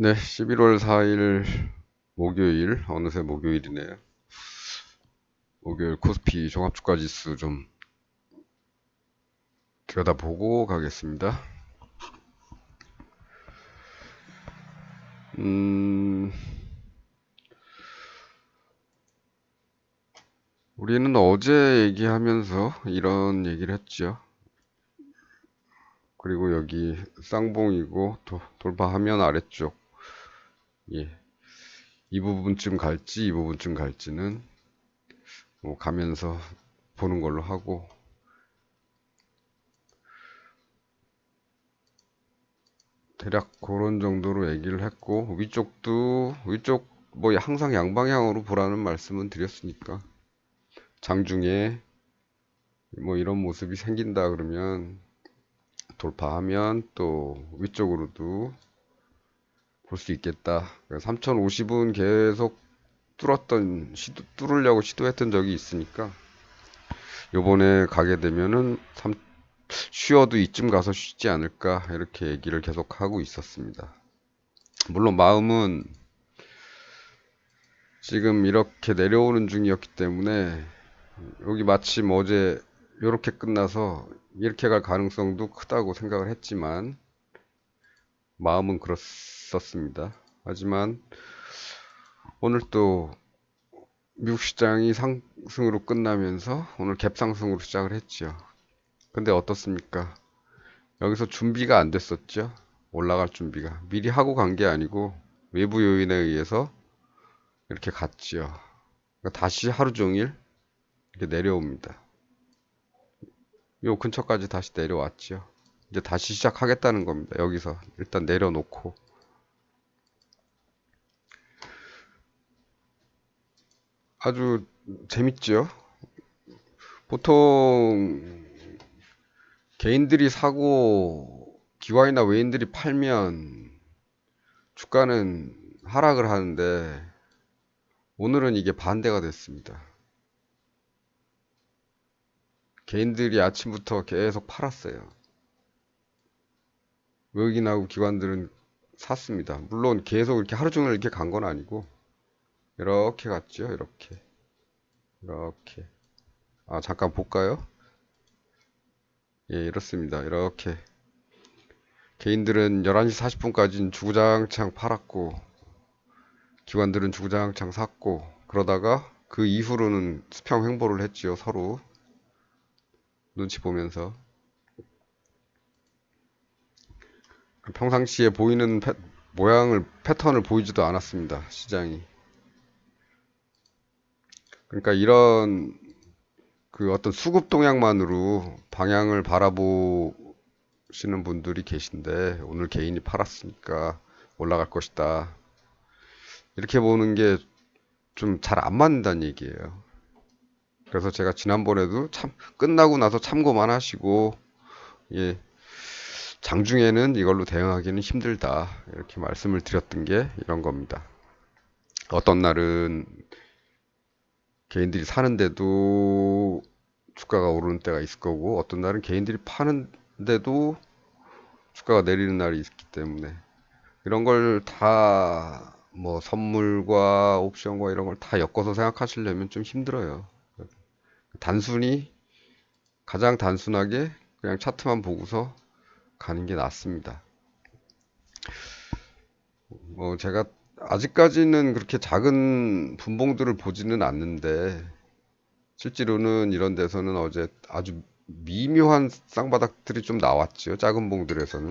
네, 11월 4일 목요일, 어느새 목요일이네요. 목요일 코스피 종합주가지수 좀 들여다보고 가겠습니다. 음, 우리는 어제 얘기하면서 이런 얘기를 했죠. 그리고 여기 쌍봉이고 돌파하면 아래쪽, 예, 이 부분쯤 갈지 이 부분쯤 갈지는 뭐 가면서 보는 걸로 하고, 대략 그런 정도로 얘기를 했고, 위쪽 뭐 항상 양방향으로 보라는 말씀은 드렸으니까, 장중에 뭐 이런 모습이 생긴다 그러면 돌파하면 또 위쪽으로도 볼 수 있겠다. 3050은 계속 뚫으려고 시도했던 적이 있으니까, 요번에 가게 되면은 쉬어도 이쯤 가서 쉬지 않을까, 이렇게 얘기를 계속 하고 있었습니다. 물론 마음은 지금 이렇게 내려오는 중이었기 때문에, 여기 마침 어제 이렇게 끝나서 이렇게 갈 가능성도 크다고 생각을 했지만, 마음은 그렇었습니다. 하지만 오늘 또 미국 시장이 상승으로 끝나면서 오늘 갭 상승으로 시작을 했죠. 근데 어떻습니까? 여기서 준비가 안 됐었죠. 올라갈 준비가 미리 하고 간 게 아니고 외부 요인에 의해서 이렇게 갔지요. 그러니까 다시 하루 종일 이렇게 내려옵니다. 요 근처까지 다시 내려왔죠. 이제 다시 시작하겠다는 겁니다. 여기서 일단 내려놓고. 아주 재밌죠. 보통 개인들이 사고 기관이나 외인들이 팔면 주가는 하락을 하는데, 오늘은 이게 반대가 됐습니다. 개인들이 아침부터 계속 팔았어요. 외국인하고 기관들은 샀습니다. 물론 계속 이렇게 하루 종일 이렇게 간 건 아니고 이렇게 갔죠. 이렇게. 아, 잠깐 볼까요? 예, 이렇습니다. 이렇게 개인들은 11시 40분까지는 주구장창 팔았고, 기관들은 주구장창 샀고, 그러다가 그 이후로는 수평 횡보를 했지요. 서로 눈치 보면서. 평상시에 보이는 패턴을 보이지도 않았습니다. 시장이. 그러니까 이런 그 어떤 수급 동향만으로 방향을 바라보시는 분들이 계신데, 오늘 개인이 팔았으니까 올라갈 것이다, 이렇게 보는 게 좀 잘 안 맞는다는 얘기예요. 그래서 제가 지난번에도 참 끝나고 나서 참고만 하시고, 예, 장중에는 이걸로 대응하기는 힘들다, 이렇게 말씀을 드렸던 게 이런 겁니다. 어떤 날은 개인들이 사는데도 주가가 오르는 때가 있을 거고, 어떤 날은 개인들이 파는데도 주가가 내리는 날이 있기 때문에, 이런 걸 다 뭐 선물과 옵션과 이런 걸 다 엮어서 생각하시려면 좀 힘들어요. 단순히, 가장 단순하게 그냥 차트만 보고서 가는 게 낫습니다. 뭐 제가 아직까지는 그렇게 작은 분봉들을 보지는 않는데, 실제로는 이런 데서는 어제 아주 미묘한 쌍바닥들이 좀 나왔죠. 작은 봉들에서는.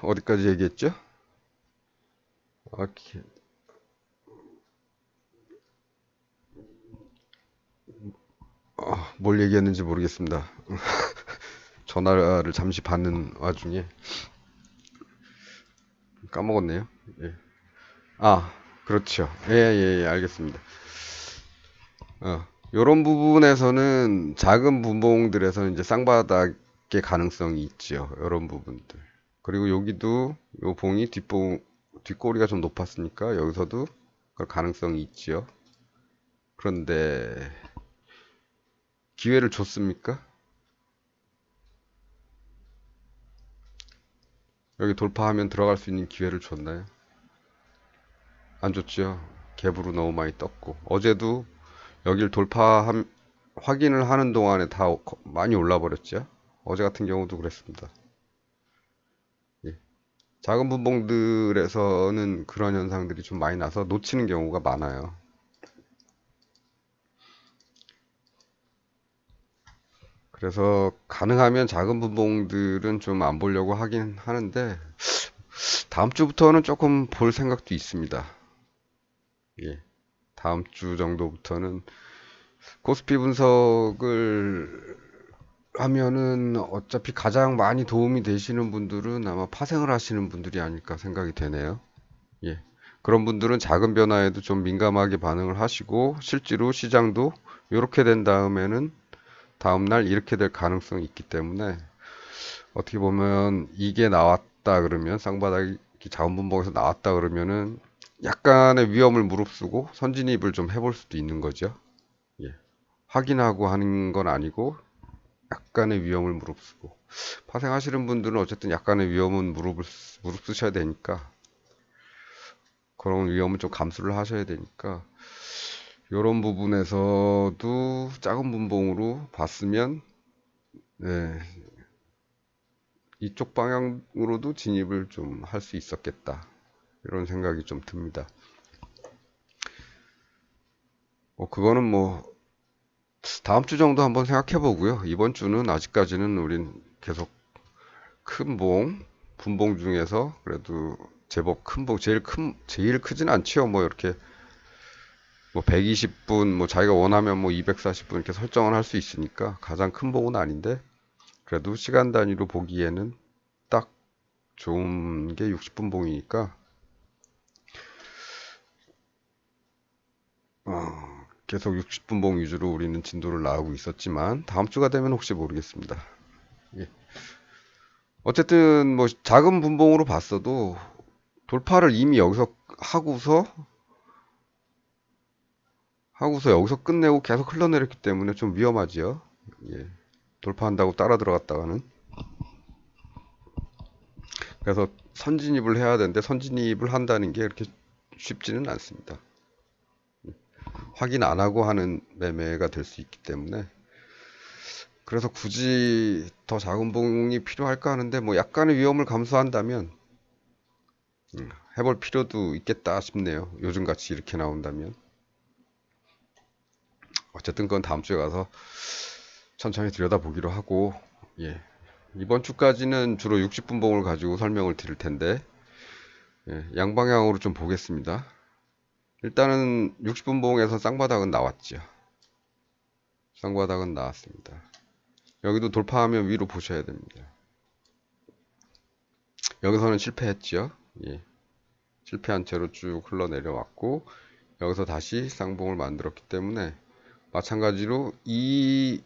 어디까지 얘기했죠? 오케이. 뭘 얘기했는지 모르겠습니다. 전화를 잠시 받는 와중에 까먹었네요. 예. 아, 그렇죠. 예, 예, 예, 알겠습니다. 요런 부분에서는 작은 분봉들에서는 이제 쌍바닥의 가능성이 있죠. 요런 부분들. 그리고 여기도 요 봉이 뒷꼬리가 좀 높았으니까 여기서도 그 가능성이 있죠. 그런데 기회를 줬습니까? 여기 돌파하면 들어갈 수 있는 기회를 줬나요? 안 줬죠. 갭으로 너무 많이 떴고 어제도 여길 확인을 하는 동안에 다 많이 올라 버렸죠. 어제 같은 경우도 그랬습니다. 예. 작은 분봉들에서는 그런 현상들이 좀 많이 나서 놓치는 경우가 많아요. 그래서 가능하면 작은 분봉들은 좀 안 보려고 하긴 하는데 다음 주부터는 조금 볼 생각도 있습니다. 예. 다음 주 정도부터는 코스피 분석을 하면은 어차피 가장 많이 도움이 되시는 분들은 아마 파생을 하시는 분들이 아닐까 생각이 되네요. 예. 그런 분들은 작은 변화에도 좀 민감하게 반응을 하시고 실제로 시장도 이렇게 된 다음에는 다음날 이렇게 될 가능성이 있기 때문에 어떻게 보면 이게 나왔다 그러면 쌍바닥이 작은 분봉에서 나왔다 그러면은 약간의 위험을 무릅쓰고 선진입을 좀 해볼 수도 있는 거죠. 예. 확인하고 하는 건 아니고 약간의 위험을 무릅쓰고 파생하시는 분들은 어쨌든 약간의 위험은 무릅쓰셔야 되니까 그런 위험은 좀 감수를 하셔야 되니까 이런 부분에서도 작은 분봉으로 봤으면 네, 이쪽 방향으로도 진입을 좀 할 수 있었겠다 이런 생각이 좀 듭니다. 그거는 뭐 다음 주 정도 한번 생각해 보고요. 이번 주는 아직까지는 우린 계속 큰 분봉 중에서 그래도 제법 큰 봉, 제일 크진 않지요. 뭐 이렇게 뭐 120분, 뭐 자기가 원하면 뭐 240분 이렇게 설정을 할 수 있으니까 가장 큰 봉은 아닌데 그래도 시간 단위로 보기에는 딱 좋은 게 60분 봉이니까 계속 60분 봉 위주로 우리는 진도를 나가고 있었지만 다음 주가 되면 혹시 모르겠습니다. 예. 어쨌든 뭐 작은 분봉으로 봤어도 돌파를 이미 여기서 하고서 여기서 끝내고 계속 흘러내렸기 때문에 좀 위험하지요. 예. 돌파한다고 따라 들어갔다가는. 그래서 선진입을 해야 되는데 선진입을 한다는 게 그렇게 쉽지는 않습니다. 확인 안 하고 하는 매매가 될 수 있기 때문에. 그래서 굳이 더 작은 봉이 필요할까 하는데 뭐 약간의 위험을 감수한다면 해볼 필요도 있겠다 싶네요. 요즘같이 이렇게 나온다면. 어쨌든 그건 다음 주에 가서 천천히 들여다보기로 하고, 예. 이번 주까지는 주로 60분 봉을 가지고 설명을 드릴 텐데, 예, 양방향으로 좀 보겠습니다. 일단은 60분 봉에서 쌍바닥은 나왔죠. 쌍바닥은 나왔습니다. 여기도 돌파하면 위로 보셔야 됩니다. 여기서는 실패했죠. 예. 실패한 채로 쭉 흘러내려왔고, 여기서 다시 쌍봉을 만들었기 때문에, 마찬가지로 이쪽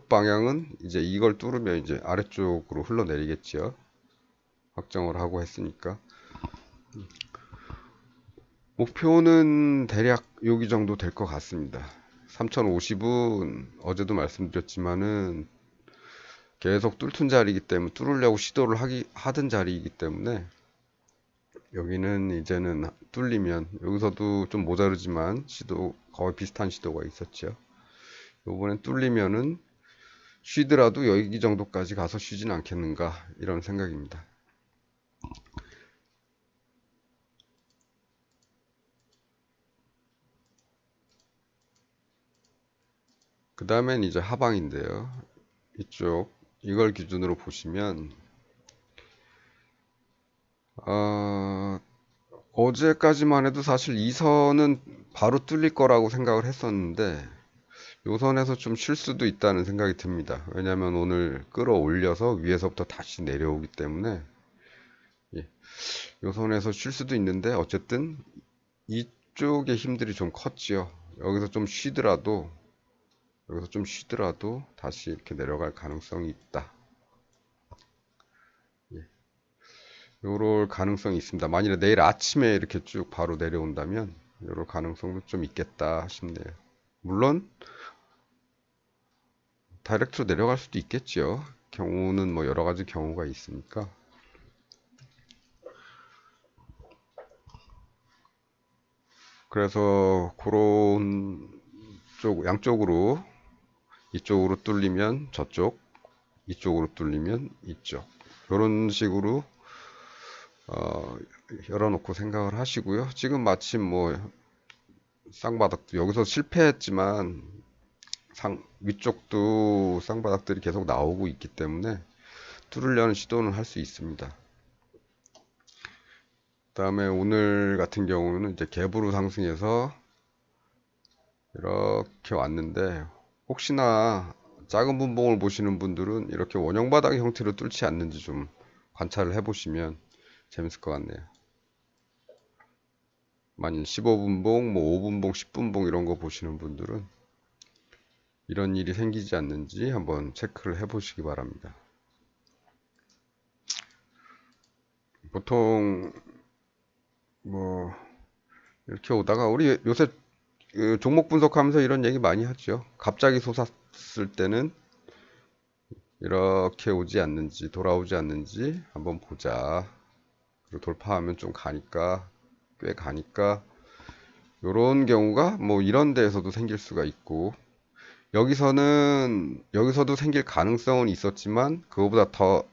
방향은 이제 이걸 뚫으면 이제 아래쪽으로 흘러내리겠죠. 확정을 하고 했으니까. 목표는 대략 여기 정도 될 것 같습니다. 3050은 어제도 말씀드렸지만은 계속 뚫는 자리이기 때문에 뚫으려고 시도를 하던 자리이기 때문에 여기는 이제는 뚫리면 여기서도 좀 모자르지만 거의 비슷한 시도가 있었죠. 요번엔 뚫리면은 쉬더라도 여기 정도까지 가서 쉬진 않겠는가 이런 생각입니다. 그 다음엔 이제 하방인데요. 이걸 기준으로 보시면 어, 어제까지만 해도 사실 이 선은 바로 뚫릴 거라고 생각을 했었는데 요 선에서 좀 쉴 수도 있다는 생각이 듭니다. 왜냐하면 오늘 끌어올려서 위에서부터 다시 내려오기 때문에 예, 요 선에서 쉴 수도 있는데 어쨌든 이쪽의 힘들이 좀 컸지요. 여기서 좀 쉬더라도 다시 이렇게 내려갈 가능성이 있다. 예, 요럴 가능성이 있습니다. 만일에 내일 아침에 이렇게 쭉 바로 내려온다면 요럴 가능성도 좀 있겠다 싶네요. 물론 다이렉트로 내려갈 수도 있겠죠. 경우는 뭐 여러 가지 경우가 있으니까. 그래서 그런 쪽 양쪽으로 이쪽으로 뚫리면 저쪽, 이쪽으로 뚫리면 이쪽. 이런 식으로 열어놓고 생각을 하시고요. 지금 마침 뭐 쌍바닥도 여기서 실패했지만 위쪽도 쌍바닥들이 계속 나오고 있기 때문에 뚫으려는 시도는 할 수 있습니다. 그다음에 오늘 같은 경우는 이제 갭으로 상승해서 이렇게 왔는데 혹시나 작은 분봉을 보시는 분들은 이렇게 원형 바닥 형태로 뚫지 않는지 좀 관찰을 해보시면 재밌을 것 같네요. 만일 15분봉, 뭐 5분봉, 10분봉 이런 거 보시는 분들은 이런 일이 생기지 않는지 한번 체크를 해보시기 바랍니다. 보통 뭐 이렇게 오다가 우리 요새 그 종목 분석하면서 이런 얘기 많이 하죠. 갑자기 솟았을 때는 이렇게 오지 않는지 돌아오지 않는지 한번 보자. 그리고 돌파하면 좀 가니까 꽤 가니까 요런 경우가 뭐 이런 데에서도 생길 수가 있고 여기서도 생길 가능성은 있었지만 그거보다 더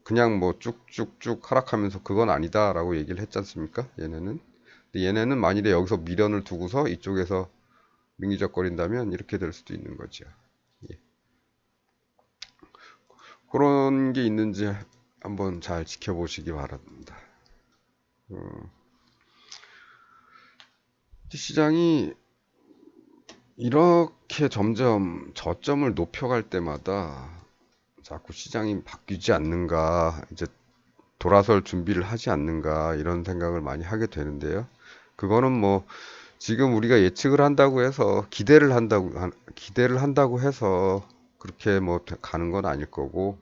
그냥 뭐 쭉쭉쭉 하락하면서 그건 아니다라고 얘기를 했지 않습니까? 얘네는. 근데 얘네는 만일에 여기서 미련을 두고서 이쪽에서 민기적거린다면 이렇게 될 수도 있는 거죠. 예. 그런 게 있는지 한번 잘 지켜보시기 바랍니다. 시장이 이렇게 점점 저점을 높여갈 때마다 자꾸 시장이 바뀌지 않는가, 이제 돌아설 준비를 하지 않는가, 이런 생각을 많이 하게 되는데요. 그거는 뭐, 지금 우리가 예측을 한다고 해서, 기대를 한다고 해서, 그렇게 뭐, 가는 건 아닐 거고,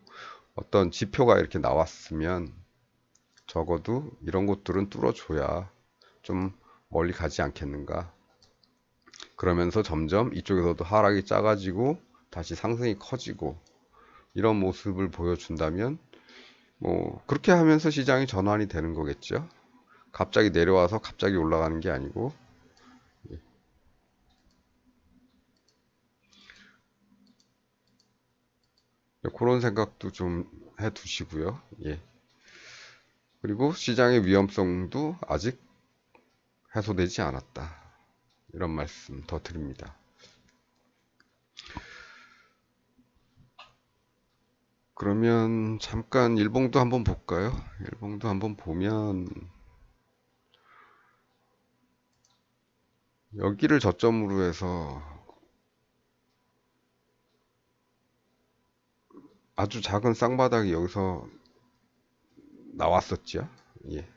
어떤 지표가 이렇게 나왔으면, 적어도 이런 것들은 뚫어줘야 좀 멀리 가지 않겠는가. 그러면서 점점 이쪽에서도 하락이 작아지고, 다시 상승이 커지고, 이런 모습을 보여준다면 뭐 그렇게 하면서 시장이 전환이 되는 거겠죠. 갑자기 내려와서 갑자기 올라가는 게 아니고 그런 생각도 좀 해 두시고요. 예. 그리고 시장의 위험성도 아직 해소되지 않았다. 이런 말씀 더 드립니다. 그러면 잠깐 일봉도 한번 볼까요? 일봉도 한번 보면 여기를 저점으로 해서 아주 작은 쌍바닥이 여기서 나왔었죠. 예.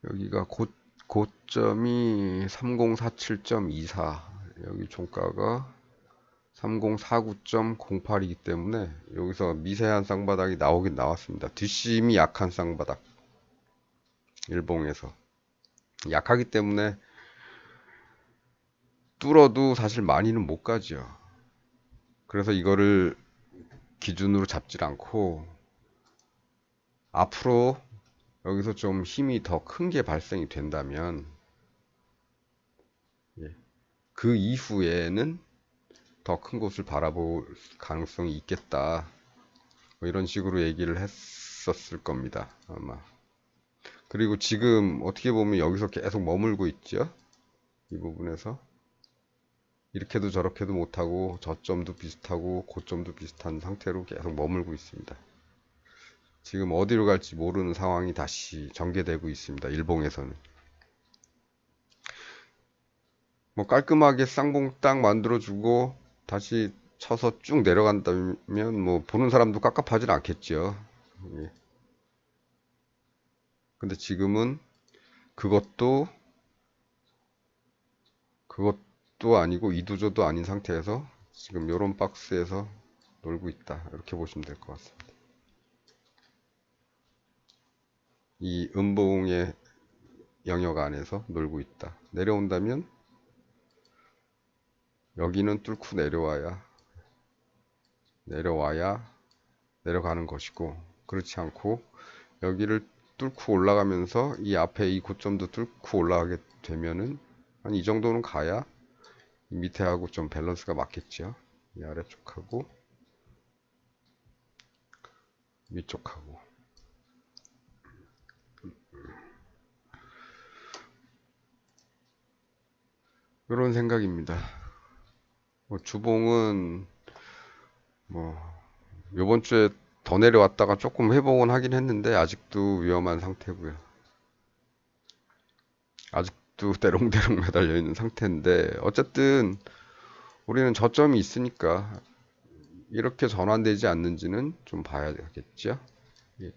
여기가 고점이 3047.24, 여기 종가가 3049.08이기 때문에 여기서 미세한 쌍바닥이 나오긴 나왔습니다. 뒷심이 약한 쌍바닥, 일봉에서 약하기 때문에 뚫어도 사실 많이는 못 가죠. 그래서 이거를 기준으로 잡질 않고 앞으로 여기서 좀 힘이 더 큰 게 발생이 된다면 그 이후에는 더 큰 곳을 바라볼 가능성이 있겠다. 뭐 이런 식으로 얘기를 했었을 겁니다. 아마. 그리고 지금 어떻게 보면 여기서 계속 머물고 있죠. 이 부분에서. 이렇게도 저렇게도 못하고 저점도 비슷하고 고점도 비슷한 상태로 계속 머물고 있습니다. 지금 어디로 갈지 모르는 상황이 다시 전개되고 있습니다. 일봉에서는. 뭐 깔끔하게 쌍봉 딱 만들어주고 다시 쳐서 쭉 내려간다면 뭐 보는 사람도 깝깝하진 않겠죠. 예. 근데 지금은 그것도 그것도 아니고 이두저도 아닌 상태에서 지금 요런 박스에서 놀고 있다. 이렇게 보시면 될 것 같습니다. 이 음봉의 영역 안에서 놀고 있다. 내려온다면 여기는 뚫고 내려와야 내려가는 것이고, 그렇지 않고 여기를 뚫고 올라가면서 이 앞에 이 고점도 뚫고 올라가게 되면은 한 이 정도는 가야 이 밑에하고 좀 밸런스가 맞겠죠. 이 아래쪽하고 위쪽하고. 이런 생각입니다. 뭐 주봉은 뭐 요번 주에 더 내려왔다가 조금 회복은 하긴 했는데 아직도 위험한 상태고요. 아직도 대롱대롱 매달려 있는 상태인데 어쨌든 우리는 저점이 있으니까 이렇게 전환되지 않는지는 좀 봐야겠죠. 예.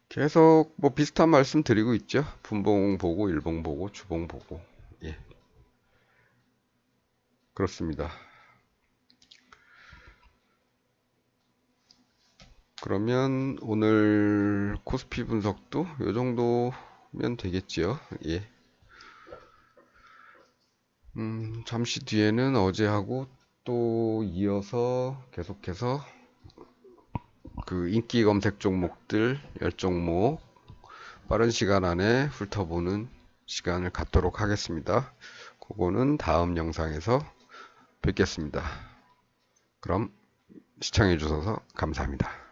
계속 뭐 비슷한 말씀 드리고 있죠. 분봉 보고 일봉 보고 주봉 보고. 예. 그렇습니다. 그러면 오늘 코스피 분석도 이 정도면 되겠지요. 예. 잠시 뒤에는 어제하고 또 이어서 계속해서 그 인기 검색 종목들 10종목 빠른 시간 안에 훑어보는 시간을 갖도록 하겠습니다. 그거는 다음 영상에서 뵙겠습니다. 그럼 시청해 주셔서 감사합니다.